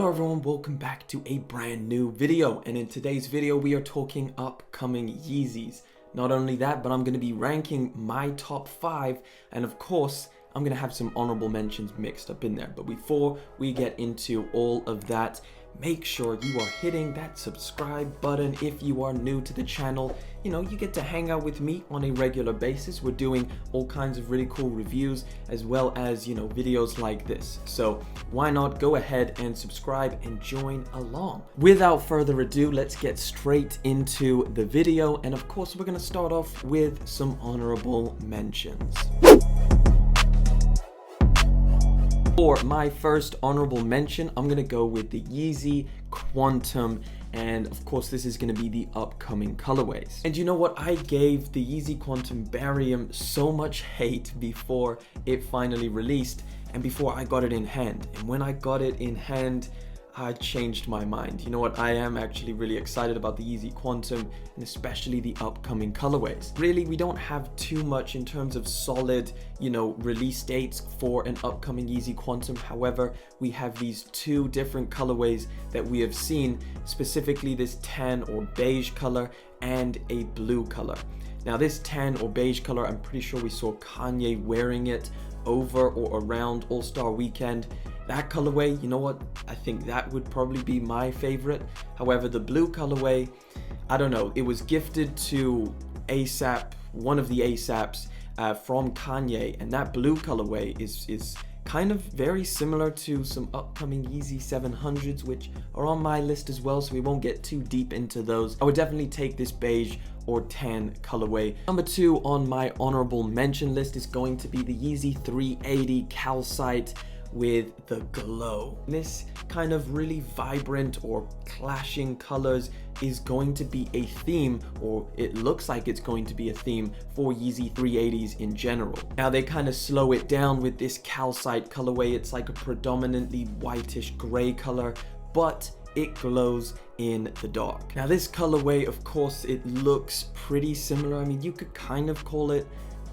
Hello everyone, welcome back to a brand new video, and in today's video we are talking upcoming Yeezys. Not only that, but I'm going to be ranking my top 5, and of course I'm going to have some honorable mentions mixed up in there. But before we get into all of that, make sure you are hitting that subscribe button if you are new to the channel. You know, you get to hang out with me on a regular basis. We're doing all kinds of really cool reviews as well as, you know, videos like this. So why not go ahead and subscribe and join along. Without further ado, let's get straight into the video. And of course, we're going to start off with some honorable mentions. For my first honorable mention, I'm going to go with the Yeezy Quantum, and of course this is going to be the upcoming colorways. And you know what, I gave the Yeezy Quantum Barium so much hate before it finally released and before I got it in hand, and when I got it in hand I changed my mind. You know what, I am actually really excited about the Yeezy Quantum and especially the upcoming colorways. Really, we don't have too much in terms of solid, you know, release dates for an upcoming Yeezy Quantum. However, we have these two different colorways that we have seen, specifically this tan or beige color and a blue color. Now this tan or beige color, I'm pretty sure we saw Kanye wearing it over or around All-Star Weekend. That colorway, you know what, I think that would probably be my favorite. However, the blue colorway, I don't know, it was gifted to ASAP, one of the ASAPs from Kanye, and that blue colorway is kind of very similar to some upcoming Yeezy 700s, which are on my list as well, so we won't get too deep into those. I would definitely take this beige or tan colorway. Number 2 on my honorable mention list is going to be the Yeezy 380 Calcite with the glow. This kind of really vibrant or clashing colors is going to be a theme, or it looks like it's going to be a theme for Yeezy 380s in general. Now they kind of slow it down with this calcite colorway. It's like a predominantly whitish gray color, but it glows in the dark. Now this colorway, of course, it looks pretty similar. I mean, you could kind of call it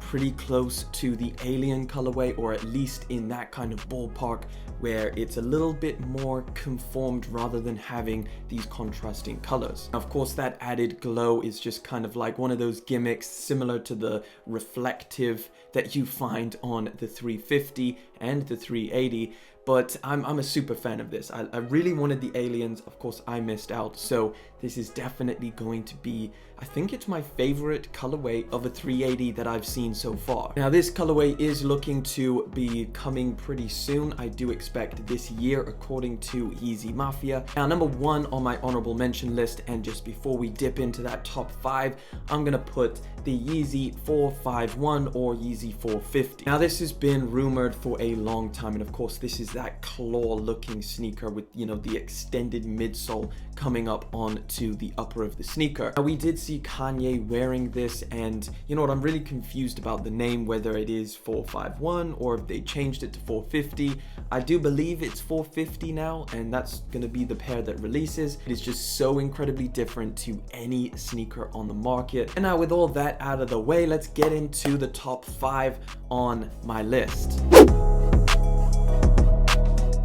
pretty close to the Alien colorway, or at least in that kind of ballpark where it's a little bit more conformed rather than having these contrasting colors. Of course, that added glow is just kind of like one of those gimmicks similar to the reflective that you find on the 350 and the 380. But I'm a super fan of this. I really wanted the Aliens. Of course, I missed out. So this is definitely going to be, I think it's my favorite colorway of a 380 that I've seen so far. Now, this colorway is looking to be coming pretty soon. I do expect this year, according to Yeezy Mafia. Now, number 1 on my honorable mention list, and just before we dip into that top 5, I'm going to put the Yeezy 451 or Yeezy 450. Now, this has been rumored for a long time, and of course, this is that claw looking sneaker with, you know, the extended midsole coming up onto the upper of the sneaker. Now, we did see Kanye wearing this, and you know what, I'm really confused about the name, whether it is 451 or if they changed it to 450. I do believe it's 450 now, and that's gonna be the pair that releases. It is just so incredibly different to any sneaker on the market. And now with all that out of the way, let's get into the top 5 on my list.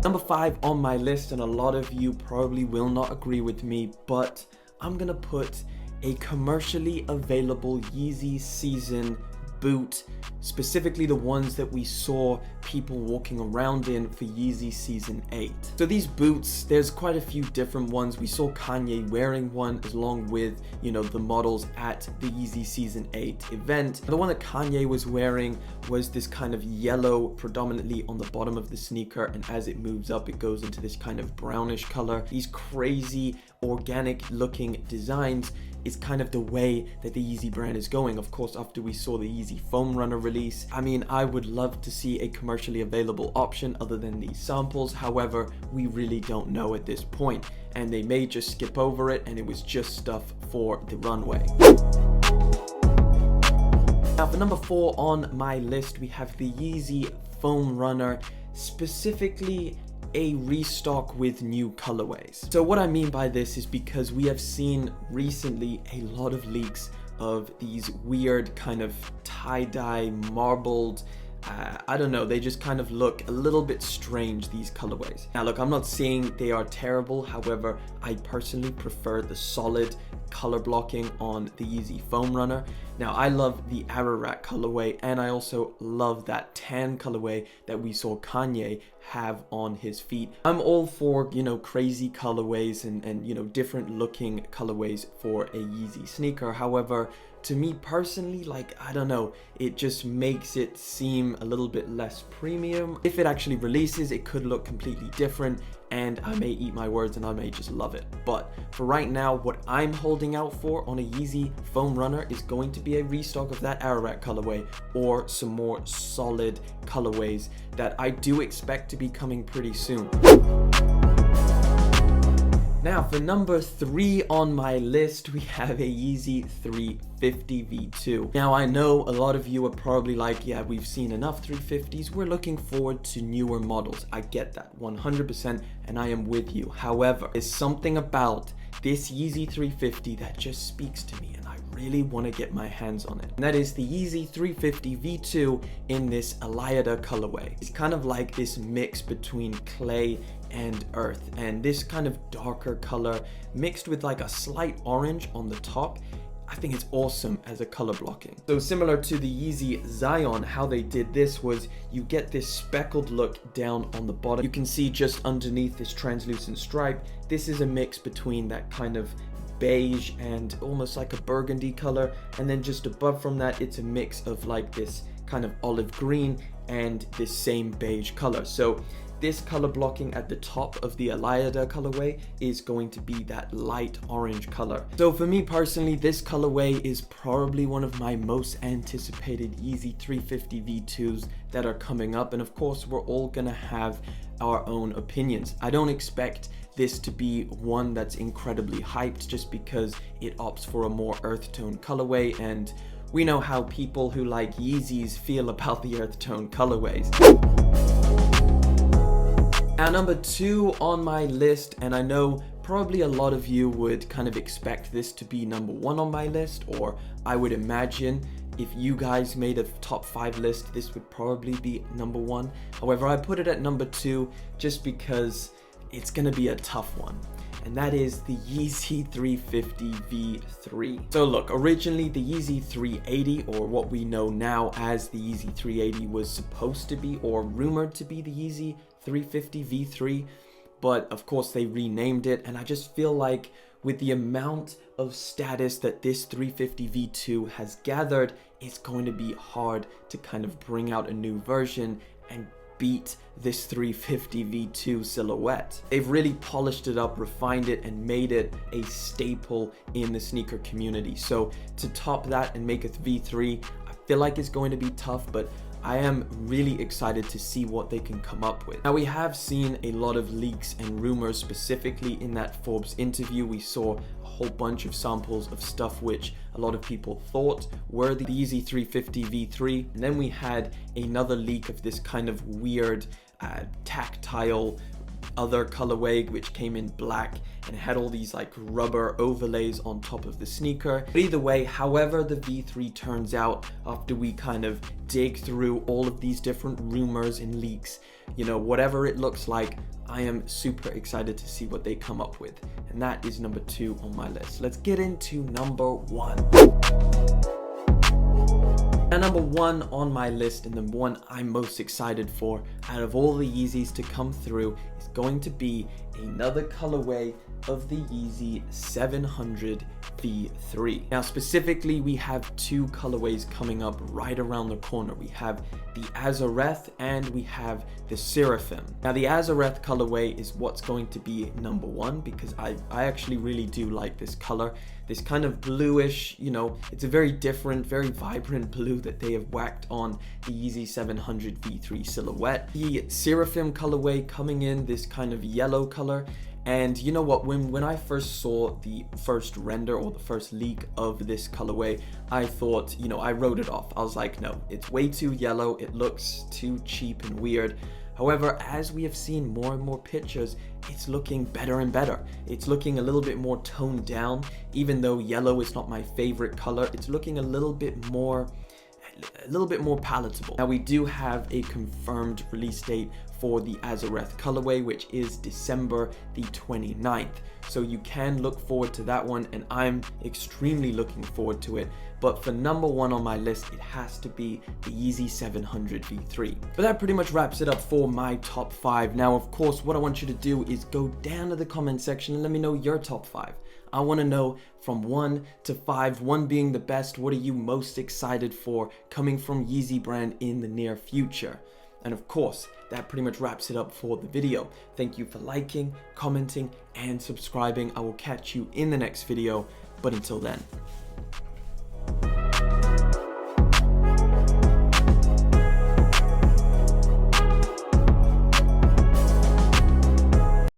Number 5 on my list, and a lot of you probably will not agree with me, but I'm gonna put a commercially available Yeezy season boot, specifically the ones that we saw people walking around in for Yeezy season 8. So these boots, there's quite a few different ones. We saw Kanye wearing one along with, you know, the models at the Yeezy season 8 event. The one that Kanye was wearing was this kind of yellow, predominantly on the bottom of the sneaker, and as it moves up it goes into this kind of brownish color. These crazy organic looking designs is kind of the way that the Yeezy brand is going. Of course, after we saw the Yeezy Foam Runner release, I mean, I would love to see a commercially available option other than these samples. However, we really don't know at this point, and they may just skip over it and it was just stuff for the runway. Now for number 4 on my list, we have the Yeezy Foam Runner, specifically a restock with new colorways. So what I mean by this is because we have seen recently a lot of leaks of these weird kind of tie-dye marbled I don't know, they just kind of look a little bit strange, these colorways. Now look, I'm not saying they are terrible, however, I personally prefer the solid color blocking on the Yeezy Foam Runner. Now I love the Ararat colorway, and I also love that tan colorway that we saw Kanye have on his feet. I'm all for, you know, crazy colorways and you know, different looking colorways for a Yeezy sneaker. However, to me personally, like, I don't know, it just makes it seem a little bit less premium. If it actually releases, it could look completely different, and I may eat my words and I may just love it. But for right now, what I'm holding out for on a Yeezy Foam Runner is going to be a restock of that Ararat colorway, or some more solid colorways that I do expect to be coming pretty soon. Now for number 3 on my list, we have a Yeezy 350 V2. Now I know a lot of you are probably like, yeah, we've seen enough 350s, we're looking forward to newer models. I get that 100%, and I am with you. However, there's something about this Yeezy 350 that just speaks to me, and I really want to get my hands on it. And that is the Yeezy 350 V2 in this Elliot colorway. It's kind of like this mix between clay and earth, and this kind of darker color mixed with like a slight orange on the top. I think it's awesome as a color blocking. So similar to the Yeezy Zion, how they did this was you get this speckled look down on the bottom. You can see just underneath this translucent stripe, this is a mix between that kind of beige and almost like a burgundy color, and then just above from that, it's a mix of like this kind of olive green and this same beige color. So this color blocking at the top of the Elliot colorway is going to be that light orange color. So for me personally, this colorway is probably one of my most anticipated Yeezy 350 V2s that are coming up, and of course we're all gonna have our own opinions. I don't expect this to be one that's incredibly hyped just because it opts for a more earth tone colorway, and we know how people who like Yeezys feel about the earth tone colorways. Now number 2 on my list, and I know probably a lot of you would kind of expect this to be number 1 on my list, or I would imagine if you guys made a top 5 list, this would probably be number 1. However, I put it at number 2 just because it's gonna be a tough one, and that is the Yeezy 350 V3. So look, originally the Yeezy 380, or what we know now as the Yeezy 380, was supposed to be, or rumored to be, the Yeezy 350 V3, but of course they renamed it, and I just feel like with the amount of status that this 350 V2 has gathered, it's going to be hard to kind of bring out a new version and beat this 350 V2 silhouette. They've really polished it up, refined it, and made it a staple in the sneaker community. So to top that and make it V3, I feel like it's going to be tough, but I am really excited to see what they can come up with. Now we have seen a lot of leaks and rumors, specifically in that Forbes interview. We saw a whole bunch of samples of stuff which a lot of people thought were the Yeezy 350 V3. And then we had another leak of this kind of weird tactile other colorway which came in black and it had all these like rubber overlays on top of the sneaker. But either way, however the V3 turns out, after we kind of dig through all of these different rumors and leaks, you know, whatever it looks like, I am super excited to see what they come up with. And that is number 2 on my list. Let's get into number 1. Now number 1 on my list, and the one I'm most excited for out of all the Yeezys to come through, is going to be another colorway of the Yeezy 700 V3. Now specifically, we have 2 colorways coming up right around the corner. We have the Azareth and we have the Seraphim. Now the Azareth colorway is what's going to be number 1 because I actually really do like this color. This kind of bluish, you know, it's a very different, very vibrant blue that they have whacked on the Yeezy 700 V3 silhouette. The Seraphim colorway coming in this kind of yellow color. And you know what, when I first saw the first render or the first leak of this colorway, I thought, you know, I wrote it off. I was like, no, it's way too yellow. It looks too cheap and weird. However, as we have seen more and more pictures, it's looking better and better. It's looking a little bit more toned down. Even though yellow is not my favorite color, it's looking a little bit more, a little bit more palatable. Now we do have a confirmed release date for the Azareth colorway, which is December the 29th. So you can look forward to that one, and I'm extremely looking forward to it. But for number one on my list, it has to be the Yeezy 700 V3. But that pretty much wraps it up for my top 5. Now, of course, what I want you to do is go down to the comment section and let me know your top 5. I want to know from 1 to 5, 1 being the best, what are you most excited for coming from Yeezy brand in the near future? And of course, that pretty much wraps it up for the video. Thank you for liking, commenting, and subscribing. I will catch you in the next video, but until then,